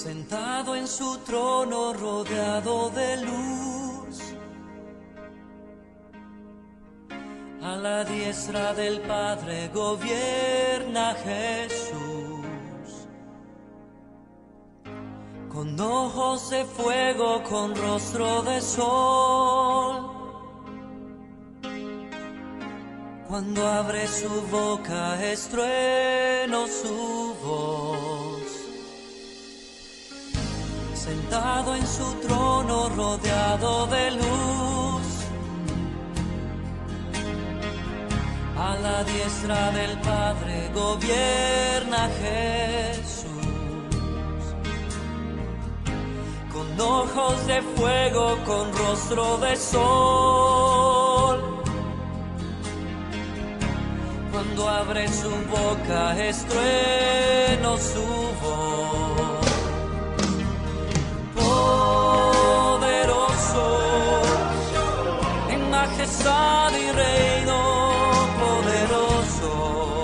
sentado en su trono rodeado de luz, a la diestra del Padre gobierna Jesús, con ojos de fuego, con rostro de sol. Cuando abre su boca es trueno su voz. Sentado en su trono rodeado de luz, a la diestra del Padre gobierna Jesús, con ojos de fuego, con rostro de sol. Cuando abre su boca es trueno su voz. Poderoso, en majestad y reino, poderoso.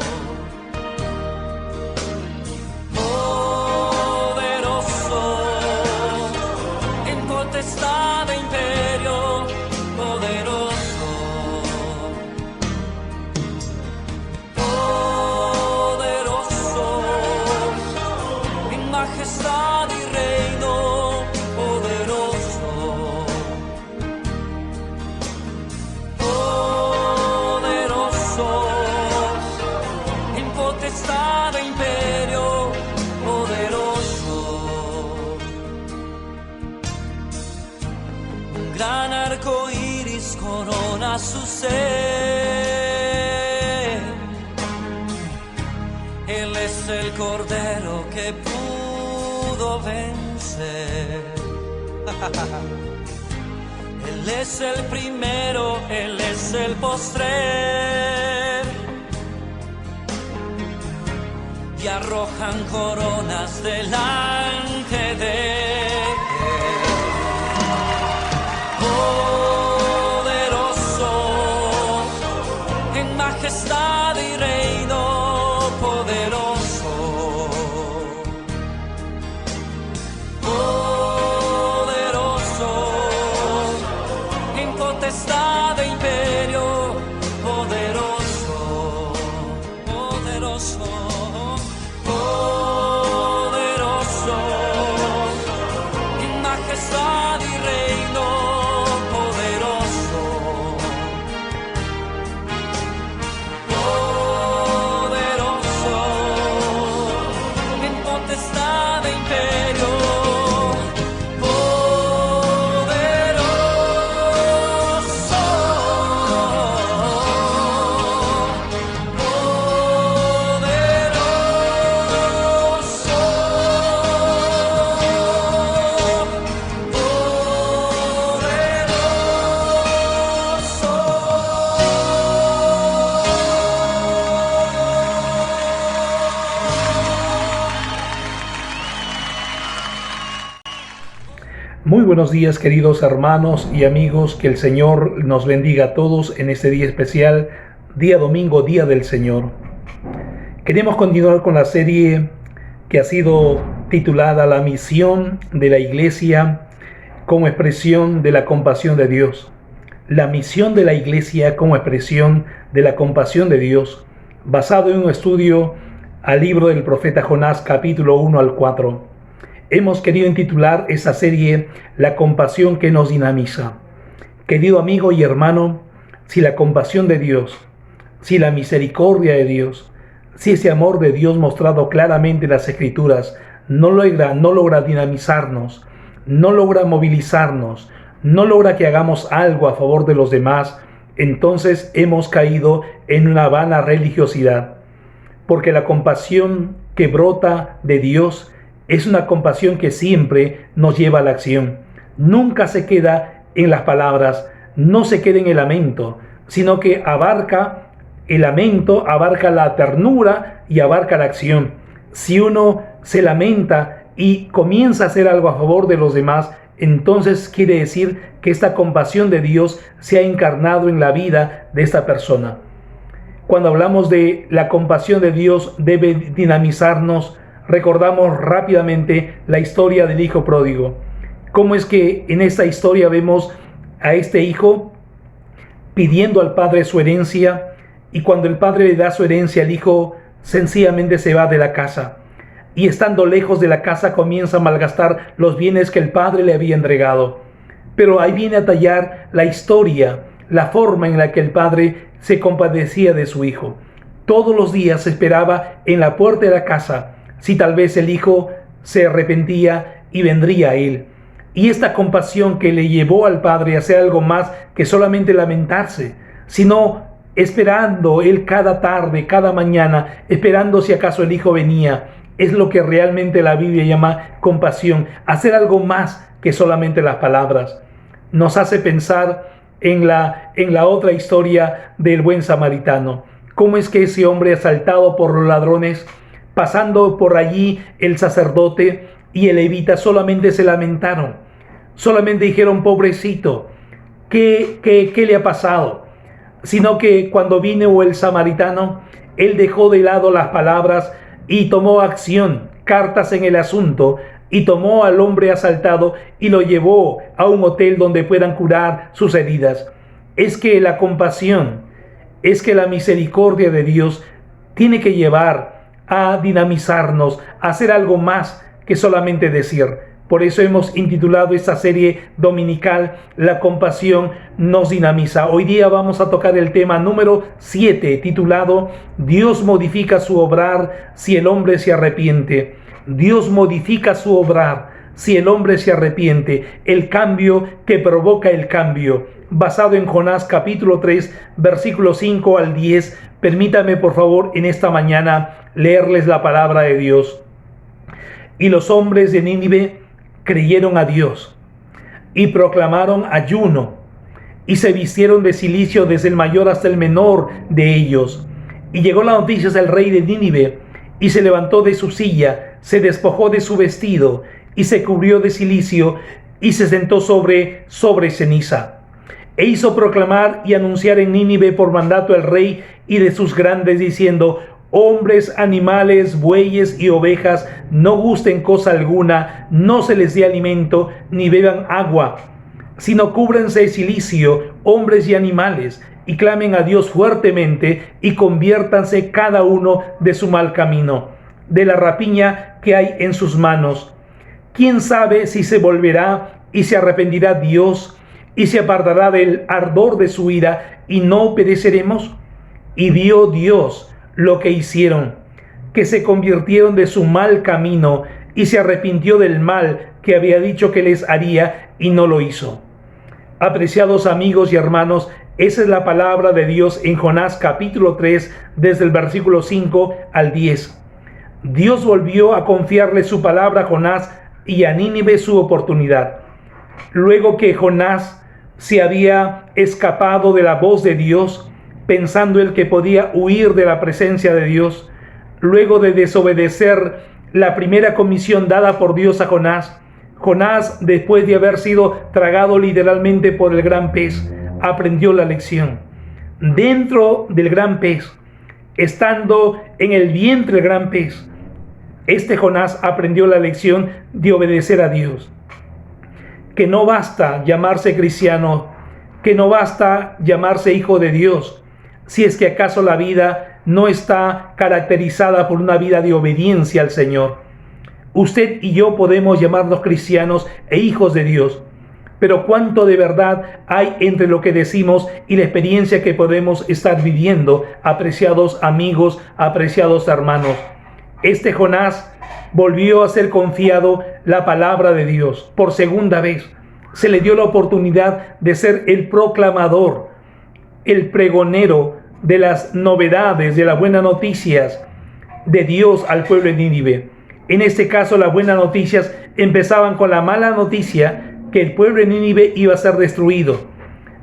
Poderoso, en potestad e imperio, poderoso. Majestad y reino, poderoso, poderoso, en potestad e imperio, poderoso. Un gran arco iris corona su ser. Él es el Cordero que pudo vencer. Él es el primero, Él es el postrer. Y arrojan coronas delante de Él. Poderoso, en majestad y reino, poderoso. Potestad e imperio, poderoso, poderoso, poderoso, en majestad y reino, poderoso, poderoso, en potestad e imperio. Muy buenos días, queridos hermanos y amigos, que el Señor nos bendiga a todos en este día especial, día domingo, día del Señor. Queremos continuar con la serie que ha sido titulada La misión de la Iglesia como expresión de la compasión de Dios. La misión de la Iglesia como expresión de la compasión de Dios, basado en un estudio al libro del profeta Jonás, capítulo 1 al 4. Hemos querido intitular esta serie La compasión que nos dinamiza. Querido amigo y hermano, si la compasión de Dios, si la misericordia de Dios, si ese amor de Dios mostrado claramente en las Escrituras no logra dinamizarnos, no logra movilizarnos, no logra que hagamos algo a favor de los demás, entonces hemos caído en una vana religiosidad. Porque la compasión que brota de Dios es una compasión que siempre nos lleva a la acción. Nunca se queda en las palabras, no se queda en el lamento, sino que abarca el lamento, abarca la ternura y abarca la acción. Si uno se lamenta y comienza a hacer algo a favor de los demás, entonces quiere decir que esta compasión de Dios se ha encarnado en la vida de esta persona. Cuando hablamos de la compasión de Dios, debe dinamizarnos recordamos rápidamente la historia del hijo pródigo. Cómo es que en esta historia vemos a este hijo pidiendo al padre su herencia, y cuando el padre le da su herencia, el hijo sencillamente se va de la casa, y estando lejos de la casa comienza a malgastar los bienes que el padre le había entregado. Pero ahí viene a tallar la historia, la forma en la que el padre se compadecía de su hijo. Todos los días esperaba en la puerta de la casa si tal vez el hijo se arrepentía y vendría a él. Y esta compasión que le llevó al padre a hacer algo más que solamente lamentarse, sino esperando él cada tarde, cada mañana, esperando si acaso el hijo venía, es lo que realmente la Biblia llama compasión, hacer algo más que solamente las palabras. Nos hace pensar en la otra historia del buen samaritano. Cómo es que ese hombre asaltado por los ladrones, pasando por allí el sacerdote y el levita solamente se lamentaron, solamente dijeron: pobrecito, ¿qué le ha pasado? Sino que cuando vino el samaritano, él dejó de lado las palabras y tomó acción, cartas en el asunto, y tomó al hombre asaltado y lo llevó a un hotel donde puedan curar sus heridas. Es que la compasión, es que la misericordia de Dios tiene que llevar a dinamizarnos, a hacer algo más que solamente decir. Por eso hemos intitulado esta serie dominical La compasión nos dinamiza. Hoy día vamos a tocar el tema número 7, titulado Dios modifica su obrar si el hombre se arrepiente. Dios modifica su obrar si el hombre se arrepiente. El cambio que provoca el cambio. Basado en Jonás capítulo 3, versículos 5 al 10. Permítame por favor en esta mañana leerles la palabra de Dios. Y los hombres de Nínive creyeron a Dios y proclamaron ayuno y se vistieron de cilicio desde el mayor hasta el menor de ellos. Y llegó la noticia al rey de Nínive y se levantó de su silla, se despojó de su vestido y se cubrió de cilicio y se sentó sobre ceniza. E hizo proclamar y anunciar en Nínive por mandato al rey y de sus grandes, diciendo: hombres, animales, bueyes y ovejas, no gusten cosa alguna, no se les dé alimento, ni beban agua, sino cúbranse de cilicio, hombres y animales, y clamen a Dios fuertemente, y conviértanse cada uno de su mal camino, de la rapiña que hay en sus manos. ¿Quién sabe si se volverá y se arrepentirá Dios, y se apartará del ardor de su ira, y no pereceremos? Y vio Dios lo que hicieron, que se convirtieron de su mal camino, y se arrepintió del mal que había dicho que les haría, y no lo hizo. Apreciados amigos y hermanos, esa es la palabra de Dios en Jonás capítulo 3, desde el versículo 5 al 10. Dios volvió a confiarle su palabra a Jonás y a Nínive su oportunidad. Luego que Jonás se había escapado de la voz de Dios, pensando él que podía huir de la presencia de Dios, luego de desobedecer la primera comisión dada por Dios a Jonás, después de haber sido tragado literalmente por el gran pez, aprendió la lección. Dentro del gran pez, estando en el vientre del gran pez, Jonás aprendió la lección de obedecer a Dios. Que no basta llamarse cristiano, que no basta llamarse hijo de Dios, si es que acaso la vida no está caracterizada por una vida de obediencia al Señor. Usted y yo podemos llamarnos cristianos e hijos de Dios, pero ¿cuánto de verdad hay entre lo que decimos y la experiencia que podemos estar viviendo, apreciados amigos, apreciados hermanos? Jonás volvió a ser confiado la palabra de Dios por segunda vez. Se le dio la oportunidad de ser el proclamador, el pregonero de las novedades, de las buenas noticias de Dios al pueblo de Nínive. En este caso, las buenas noticias empezaban con la mala noticia que el pueblo de Nínive iba a ser destruido.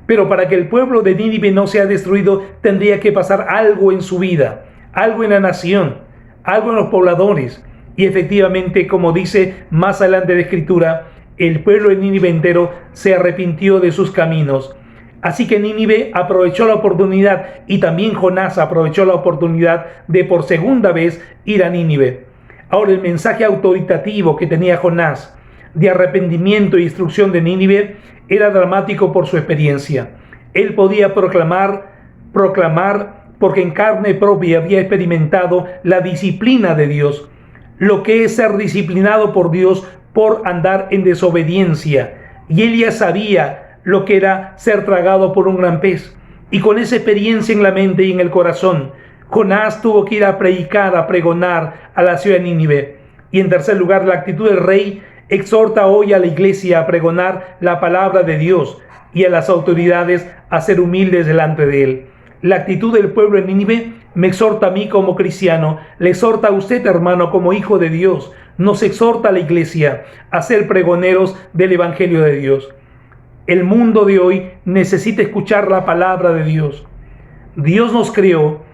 Pero para que el pueblo de Nínive no sea destruido, tendría que pasar algo en su vida, algo en la nación, algo en los pobladores. Y efectivamente, como dice más adelante la Escritura, el pueblo de Nínive entero se arrepintió de sus caminos. Así que Nínive aprovechó la oportunidad, y también Jonás aprovechó la oportunidad de por segunda vez ir a Nínive. Ahora, el mensaje autoritativo que tenía Jonás de arrepentimiento e instrucción de Nínive era dramático por su experiencia. Él podía proclamar porque en carne propia había experimentado la disciplina de Dios, lo que es ser disciplinado por Dios por andar en desobediencia. Y él ya sabía lo que era ser tragado por un gran pez. Y con esa experiencia en la mente y en el corazón, Jonás tuvo que ir a predicar, a pregonar a la ciudad de Nínive. Y en tercer lugar, la actitud del rey exhorta hoy a la iglesia a pregonar la palabra de Dios y a las autoridades a ser humildes delante de él. La actitud del pueblo en Nínive me exhorta a mí como cristiano, le exhorta a usted, hermano, como hijo de Dios. Nos exhorta a la iglesia a ser pregoneros del evangelio de Dios. El mundo de hoy necesita escuchar la palabra de Dios. Dios nos creó.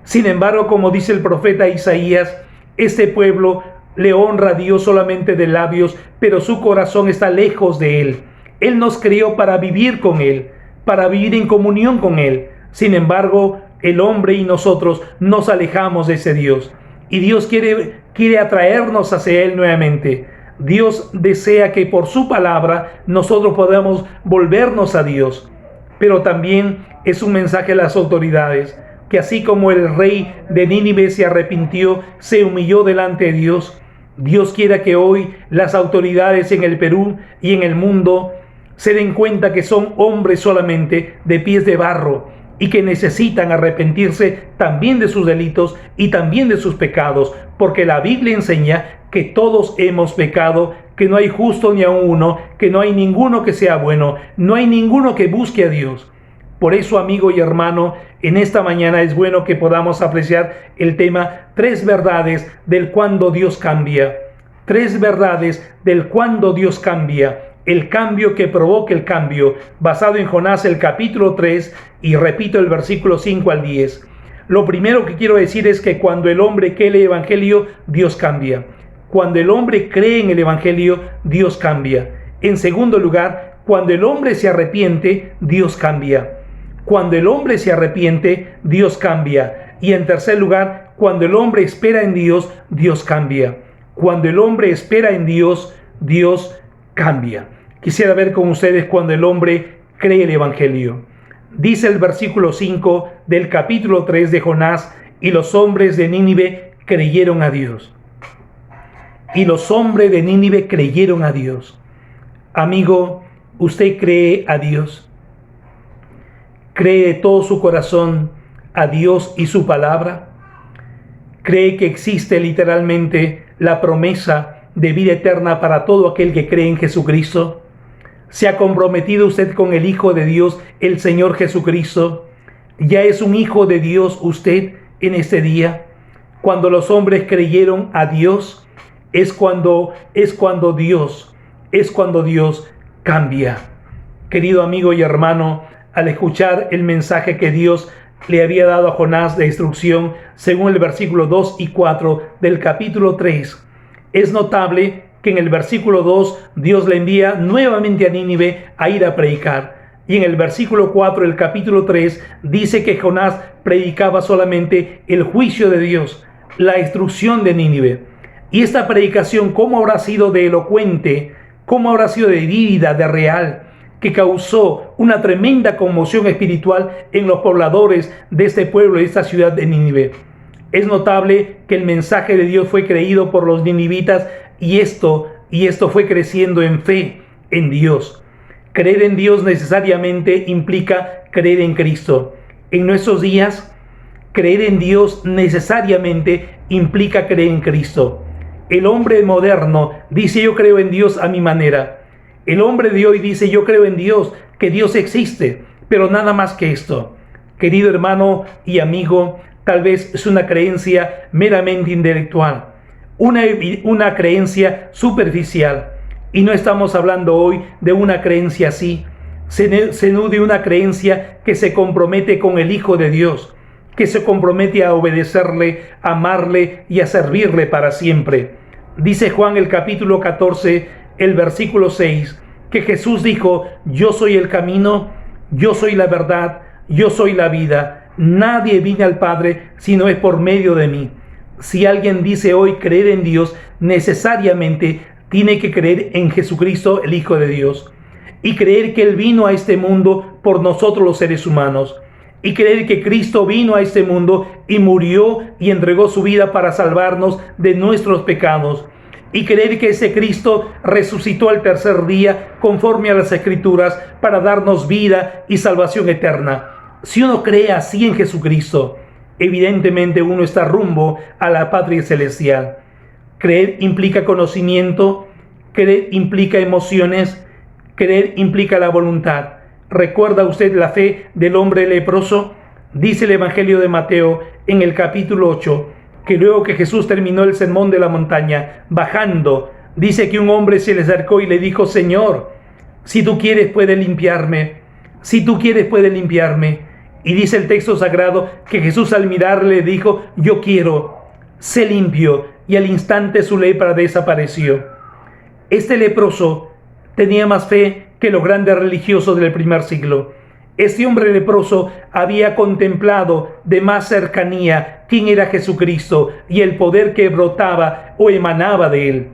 Sin embargo, como dice el profeta Isaías, este pueblo le honra a Dios solamente de labios, pero su corazón está lejos de Él. Él nos creó para vivir con Él, para vivir en comunión con Él. Sin embargo, el hombre y nosotros nos alejamos de ese Dios. Y Dios quiere atraernos hacia Él nuevamente. Dios desea que por su palabra nosotros podamos volvernos a Dios. Pero también es un mensaje a las autoridades, que así como el rey de Nínive se arrepintió, se humilló delante de Dios, Dios quiera que hoy las autoridades en el Perú y en el mundo se den cuenta que son hombres solamente de pies de barro y que necesitan arrepentirse también de sus delitos y también de sus pecados, porque la Biblia enseña que todos hemos pecado, que no hay justo ni aun uno, que no hay ninguno que sea bueno, no hay ninguno que busque a Dios. Por eso, amigo y hermano, en esta mañana es bueno que podamos apreciar el tema 3 verdades del cuándo Dios cambia. 3 verdades del cuándo Dios cambia. El cambio que provoca el cambio, basado en Jonás el capítulo 3 y repito el versículo 5 al 10. Lo primero que quiero decir es que cuando el hombre cree el evangelio, Dios cambia. Cuando el hombre cree en el evangelio, Dios cambia. En segundo lugar, cuando el hombre se arrepiente, Dios cambia. Cuando el hombre se arrepiente, Dios cambia. Y en tercer lugar, cuando el hombre espera en Dios, Dios cambia. Cuando el hombre espera en Dios, Dios cambia. Quisiera ver con ustedes cuando el hombre cree el evangelio. Dice el versículo 5 del capítulo 3 de Jonás: y los hombres de Nínive creyeron a Dios. Y los hombres de Nínive creyeron a Dios. Amigo, ¿usted cree a Dios? ¿Cree de todo su corazón a Dios y su palabra? ¿Cree que existe literalmente la promesa de vida eterna para todo aquel que cree en Jesucristo? ¿Se ha comprometido usted con el Hijo de Dios, el Señor Jesucristo? ¿Ya es un hijo de Dios usted en este día? Cuando los hombres creyeron a Dios, es cuando Dios cambia. Querido amigo y hermano, al escuchar el mensaje que Dios le había dado a Jonás de instrucción, según el versículo 2 y 4 del capítulo 3, es notable que en el versículo 2 Dios le envía nuevamente a Nínive a ir a predicar. Y en el versículo 4 del capítulo 3 dice que Jonás predicaba solamente el juicio de Dios, la instrucción de Nínive. Y esta predicación, ¿cómo habrá sido de elocuente? ¿Cómo habrá sido de vívida, de real? Que causó una tremenda conmoción espiritual en los pobladores de este pueblo, de esta ciudad de Nínive. Es notable que el mensaje de Dios fue creído por los ninivitas y esto fue creciendo en fe en Dios. Creer en Dios necesariamente implica creer en Cristo. En nuestros días, creer en Dios necesariamente implica creer en Cristo. El hombre moderno dice: yo creo en Dios a mi manera. El hombre de hoy dice: yo creo en Dios, que Dios existe, pero nada más que esto. Querido hermano y amigo, tal vez es una creencia meramente intelectual, una creencia superficial. Y no estamos hablando hoy de una creencia así, sino de una creencia que se compromete con el Hijo de Dios, que se compromete a obedecerle, a amarle y a servirle para siempre. Dice Juan el capítulo 14, el versículo 6, que Jesús dijo: yo soy el camino, yo soy la verdad, yo soy la vida. Nadie viene al Padre si no es por medio de mí. Si alguien dice hoy creer en Dios, necesariamente tiene que creer en Jesucristo, el Hijo de Dios, y creer que Él vino a este mundo por nosotros los seres humanos, y creer que Cristo vino a este mundo y murió y entregó su vida para salvarnos de nuestros pecados, y creer que ese Cristo resucitó al tercer día conforme a las Escrituras para darnos vida y salvación eterna. Si uno cree así en Jesucristo, evidentemente uno está rumbo a la patria celestial. Creer implica conocimiento, creer implica emociones, creer implica la voluntad. ¿Recuerda usted la fe del hombre leproso? Dice el Evangelio de Mateo en el capítulo 8, que luego que Jesús terminó el sermón de la montaña, bajando, dice que un hombre se le acercó y le dijo: Señor, si tú quieres puedes limpiarme, si tú quieres puedes limpiarme. Y dice el texto sagrado que Jesús al mirarle dijo: yo quiero, sé limpio, y al instante su lepra desapareció. Este leproso tenía más fe que los grandes religiosos del primer siglo. Este hombre leproso había contemplado de más cercanía quién era Jesucristo y el poder que brotaba o emanaba de él.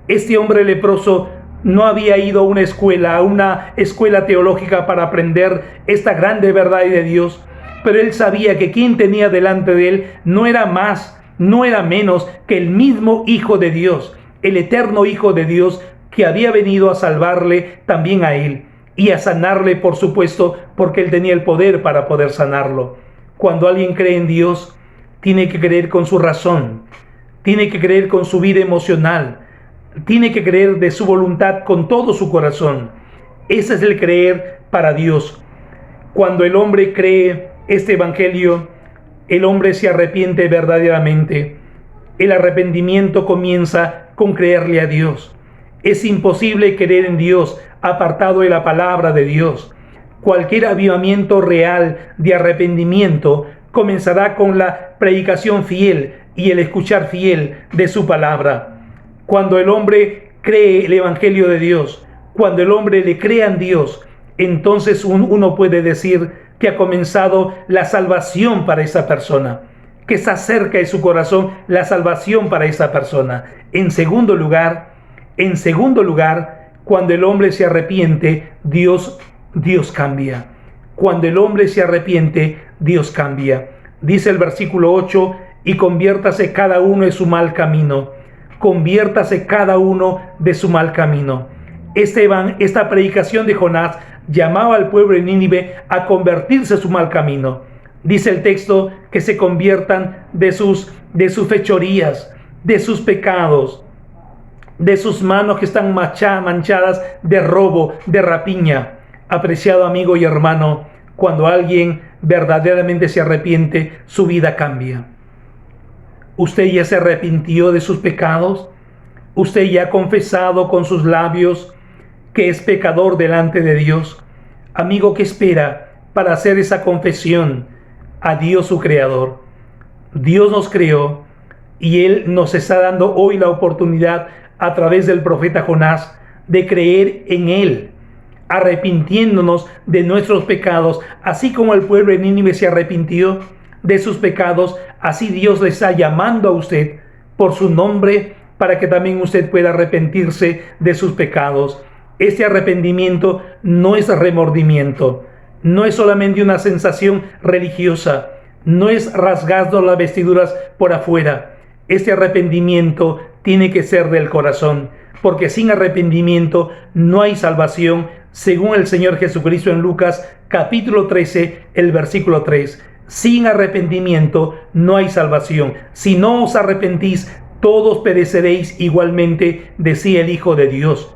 Este hombre leproso no había ido a una escuela teológica para aprender esta grande verdad de Dios, pero él sabía que quien tenía delante de él no era más, no era menos que el mismo Hijo de Dios, el eterno Hijo de Dios, que había venido a salvarle también a él y a sanarle, por supuesto, porque él tenía el poder para poder sanarlo. Cuando alguien cree en Dios, tiene que creer con su razón, tiene que creer con su vida emocional, tiene que creer de su voluntad con todo su corazón. Ese es el creer para Dios. Cuando el hombre cree este evangelio, el hombre se arrepiente verdaderamente. El arrepentimiento comienza con creerle a Dios. Es imposible creer en Dios apartado de la palabra de Dios. Cualquier avivamiento real de arrepentimiento comenzará con la predicación fiel y el escuchar fiel de su palabra. Cuando el hombre cree el evangelio de Dios, cuando el hombre le crea en Dios, entonces uno puede decir que ha comenzado la salvación para esa persona, que está cerca de su corazón la salvación para esa persona. En segundo lugar, cuando el hombre se arrepiente, Dios cambia. Cuando el hombre se arrepiente, Dios cambia. Dice el versículo 8, y conviértase cada uno de su mal camino. Conviértase cada uno de su mal camino. Esta predicación de Jonás llamaba al pueblo de Nínive a convertirse a su mal camino. Dice el texto que se conviertan de sus fechorías, de sus pecados, de sus manos que están manchadas de robo, de rapiña. Apreciado amigo y hermano, cuando alguien verdaderamente se arrepiente, su vida cambia. ¿Usted ya se arrepintió de sus pecados? ¿Usted ya ha confesado con sus labios que es pecador delante de Dios? Amigo, ¿qué espera para hacer esa confesión a Dios su Creador? Dios nos creó y Él nos está dando hoy la oportunidad a través del profeta Jonás de creer en Él, arrepintiéndonos de nuestros pecados, así como el pueblo de Nínive se arrepintió de sus pecados. Así Dios le está llamando a usted por su nombre para que también usted pueda arrepentirse de sus pecados. Este arrepentimiento no es remordimiento, no es solamente una sensación religiosa, no es rasgando las vestiduras por afuera. Este arrepentimiento tiene que ser del corazón, porque sin arrepentimiento no hay salvación, según el Señor Jesucristo en Lucas capítulo 13, el versículo 3. Sin arrepentimiento no hay salvación. Si no os arrepentís, todos pereceréis igualmente, decía el Hijo de Dios.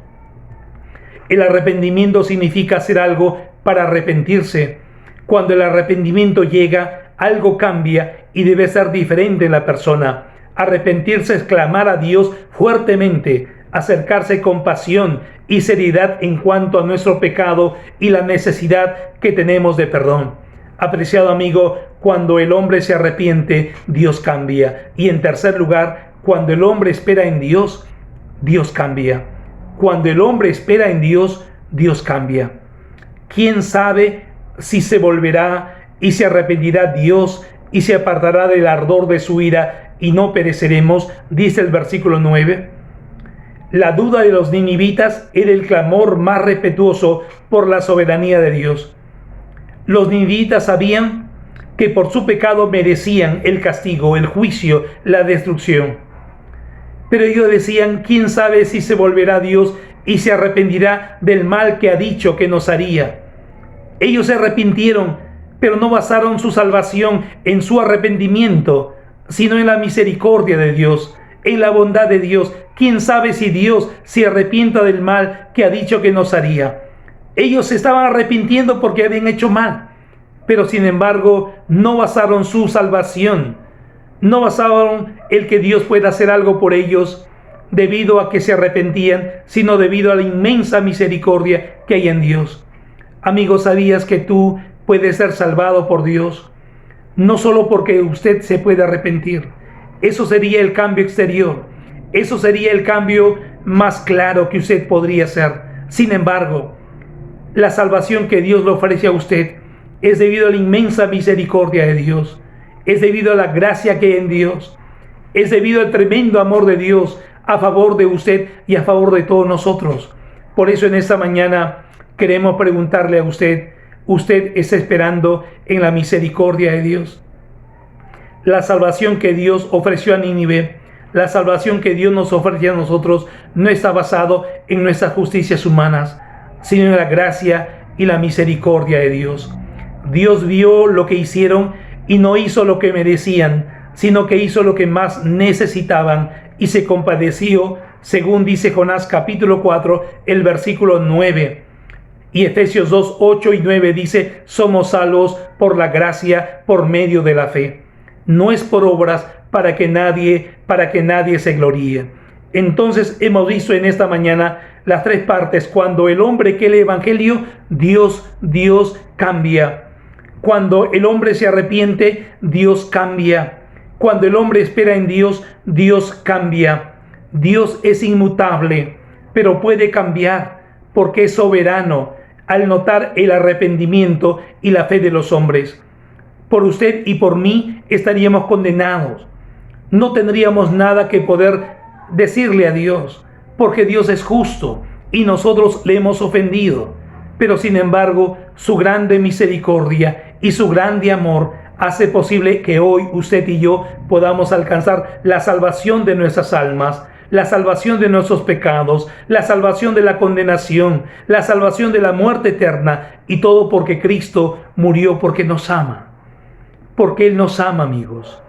El arrepentimiento significa hacer algo para arrepentirse. Cuando el arrepentimiento llega, algo cambia y debe ser diferente en la persona. Arrepentirse es clamar a Dios fuertemente, acercarse con pasión y seriedad en cuanto a nuestro pecado y la necesidad que tenemos de perdón. Apreciado amigo, cuando el hombre se arrepiente, Dios cambia. Y en tercer lugar, cuando el hombre espera en Dios, Dios cambia. Cuando el hombre espera en Dios, Dios cambia. ¿Quién sabe si se volverá y se arrepentirá Dios y se apartará del ardor de su ira y no pereceremos, dice el versículo 9. La duda de los ninivitas era el clamor más respetuoso por la soberanía de Dios. Los ninivitas sabían que por su pecado merecían el castigo, el juicio, la destrucción. Pero ellos decían, ¿quién sabe si se volverá a Dios y se arrepentirá del mal que ha dicho que nos haría? Ellos se arrepintieron, pero no basaron su salvación en su arrepentimiento, sino en la misericordia de Dios, en la bondad de Dios. ¿Quién sabe si Dios se arrepienta del mal que ha dicho que nos haría? Ellos se estaban arrepintiendo porque habían hecho mal, pero sin embargo no basaron su salvación, no basaron el que Dios pueda hacer algo por ellos debido a que se arrepentían, sino debido a la inmensa misericordia que hay en Dios. Amigo, ¿sabías que tú puedes ser salvado por Dios? No solo porque usted se puede arrepentir. Eso sería el cambio exterior. Eso sería el cambio más claro que usted podría hacer. Sin embargo, la salvación que Dios le ofrece a usted es debido a la inmensa misericordia de Dios. Es debido a la gracia que hay en Dios. Es debido al tremendo amor de Dios a favor de usted y a favor de todos nosotros. Por eso en esta mañana queremos preguntarle a usted, ¿usted está esperando en la misericordia de Dios? La salvación que Dios ofreció a Nínive, la salvación que Dios nos ofrece a nosotros, no está basado en nuestras justicias humanas, sino en la gracia y la misericordia de Dios. Dios vio lo que hicieron y no hizo lo que merecían, sino que hizo lo que más necesitaban y se compadeció, según dice Jonás capítulo 4, el versículo 9. Y Efesios 2, 8 y 9 dice, somos salvos por la gracia, por medio de la fe. No es por obras para que nadie se gloríe. Entonces hemos visto en esta mañana las tres partes. Cuando el hombre cree el evangelio, Dios cambia. Cuando el hombre se arrepiente, Dios cambia. Cuando el hombre espera en Dios, Dios cambia. Dios es inmutable, pero puede cambiar porque es soberano al notar el arrepentimiento y la fe de los hombres. Por usted y por mí estaríamos condenados. No tendríamos nada que poder decirle a Dios, porque Dios es justo y nosotros le hemos ofendido. Pero sin embargo, su grande misericordia y su grande amor hace posible que hoy usted y yo podamos alcanzar la salvación de nuestras almas, la salvación de nuestros pecados, la salvación de la condenación, la salvación de la muerte eterna, y todo porque Cristo murió porque nos ama. Porque Él nos ama, amigos.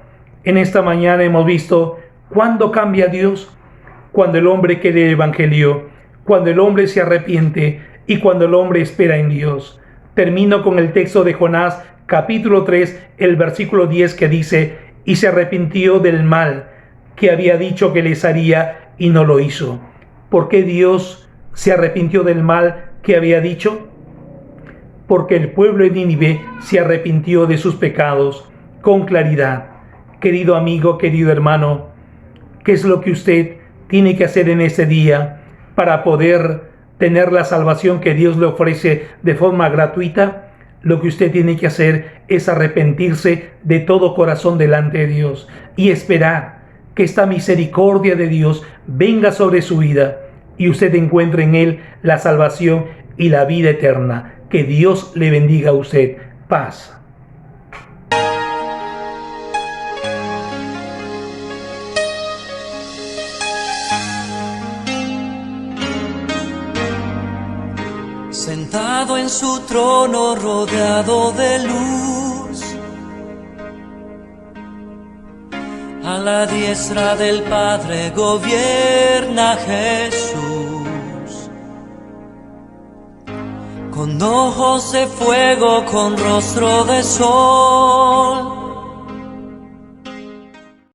En esta mañana hemos visto cuándo cambia Dios, cuando el hombre cree el evangelio, cuando el hombre se arrepiente y cuando el hombre espera en Dios. Termino con el texto de Jonás, capítulo 3, el versículo 10, que dice, y se arrepintió del mal que había dicho que les haría y no lo hizo. ¿Por qué Dios se arrepintió del mal que había dicho? Porque el pueblo de Nínive se arrepintió de sus pecados con claridad. Querido amigo, querido hermano, ¿qué es lo que usted tiene que hacer en este día para poder tener la salvación que Dios le ofrece de forma gratuita? Lo que usted tiene que hacer es arrepentirse de todo corazón delante de Dios y esperar que esta misericordia de Dios venga sobre su vida y usted encuentre en Él la salvación y la vida eterna. Que Dios le bendiga a usted. Paz. Sentado en su trono rodeado de luz, a la diestra del Padre gobierna Jesús. Con ojos de fuego, con rostro de sol,